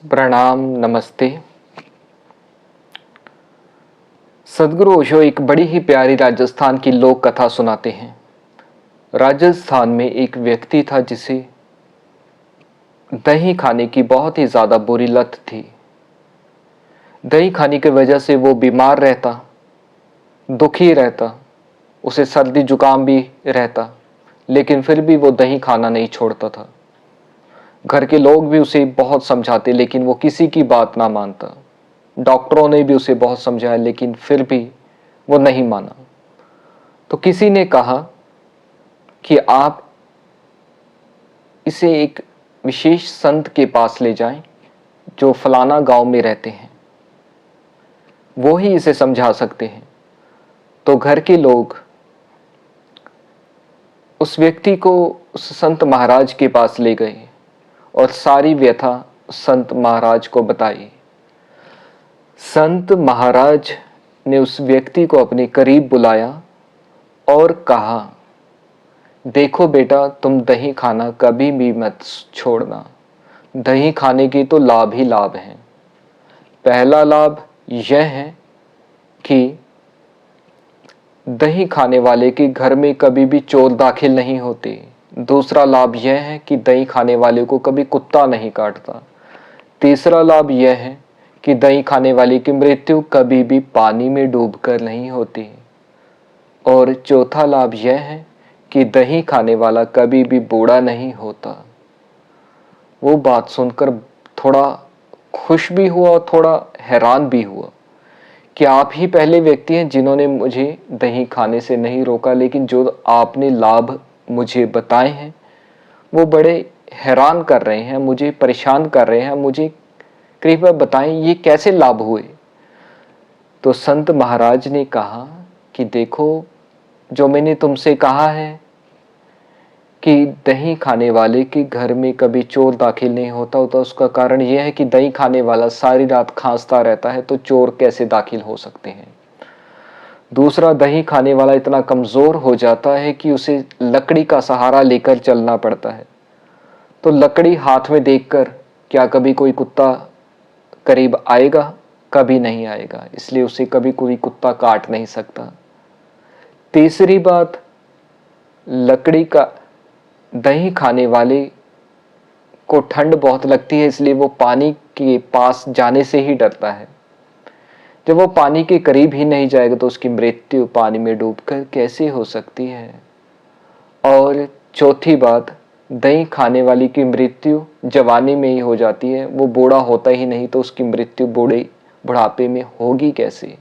प्रणाम, नमस्ते। सदगुरु ओशो एक बड़ी ही प्यारी राजस्थान की लोक कथा सुनाते हैं। राजस्थान में एक व्यक्ति था जिसे दही खाने की बहुत ही ज्यादा बुरी लत थी। दही खाने की वजह से वो बीमार रहता, दुखी रहता, उसे सर्दी जुकाम भी रहता, लेकिन फिर भी वो दही खाना नहीं छोड़ता था। घर के लोग भी उसे बहुत समझाते, लेकिन वो किसी की बात ना मानता। डॉक्टरों ने भी उसे बहुत समझाया, लेकिन फिर भी वो नहीं माना। तो किसी ने कहा कि आप इसे एक विशेष संत के पास ले जाएं जो फलाना गांव में रहते हैं, वो ही इसे समझा सकते हैं। तो घर के लोग उस व्यक्ति को उस संत महाराज के पास ले गए और सारी व्यथा संत महाराज को बताई। संत महाराज ने उस व्यक्ति को अपने करीब बुलाया और कहा, देखो बेटा, तुम दही खाना कभी भी मत छोड़ना। दही खाने के तो लाभ ही लाभ हैं। पहला लाभ यह है कि दही खाने वाले के घर में कभी भी चोर दाखिल नहीं होते। दूसरा लाभ यह है कि दही खाने वाले को कभी कुत्ता नहीं काटता। तीसरा लाभ यह है कि दही खाने वाले की मृत्यु कभी भी पानी में डूबकर नहीं होती। और चौथा लाभ यह है कि दही खाने वाला कभी भी बूढ़ा नहीं होता। वो बात सुनकर थोड़ा खुश भी हुआ और थोड़ा हैरान भी हुआ कि आप ही पहले व्यक्ति हैं जिन्होंने मुझे दही खाने से नहीं रोका, लेकिन जो आपने लाभ मुझे बताए हैं वो बड़े हैरान कर रहे हैं, मुझे परेशान कर रहे हैं। मुझे कृपया बताएं ये कैसे लाभ हुए। तो संत महाराज ने कहा कि देखो, जो मैंने तुमसे कहा है कि दही खाने वाले के घर में कभी चोर दाखिल नहीं होता, उसका कारण यह है कि दही खाने वाला सारी रात खांसता रहता है, तो चोर कैसे दाखिल हो सकते हैं। दूसरा, दही खाने वाला इतना कमजोर हो जाता है कि उसे लकड़ी का सहारा लेकर चलना पड़ता है। तो लकड़ी हाथ में देखकर क्या कभी कोई कुत्ता करीब आएगा? कभी नहीं आएगा, इसलिए उसे कभी कोई कुत्ता काट नहीं सकता। तीसरी बात, लकड़ी का दही खाने वाले को ठंड बहुत लगती है, इसलिए वो पानी के पास जाने से ही डरता है। जब वो पानी के करीब ही नहीं जाएगा तो उसकी मृत्यु पानी में डूबकर कैसे हो सकती है। और चौथी बात, दही खाने वाली की मृत्यु जवानी में ही हो जाती है, वो बूढ़ा होता ही नहीं, तो उसकी मृत्यु बुढ़ापे में होगी कैसे।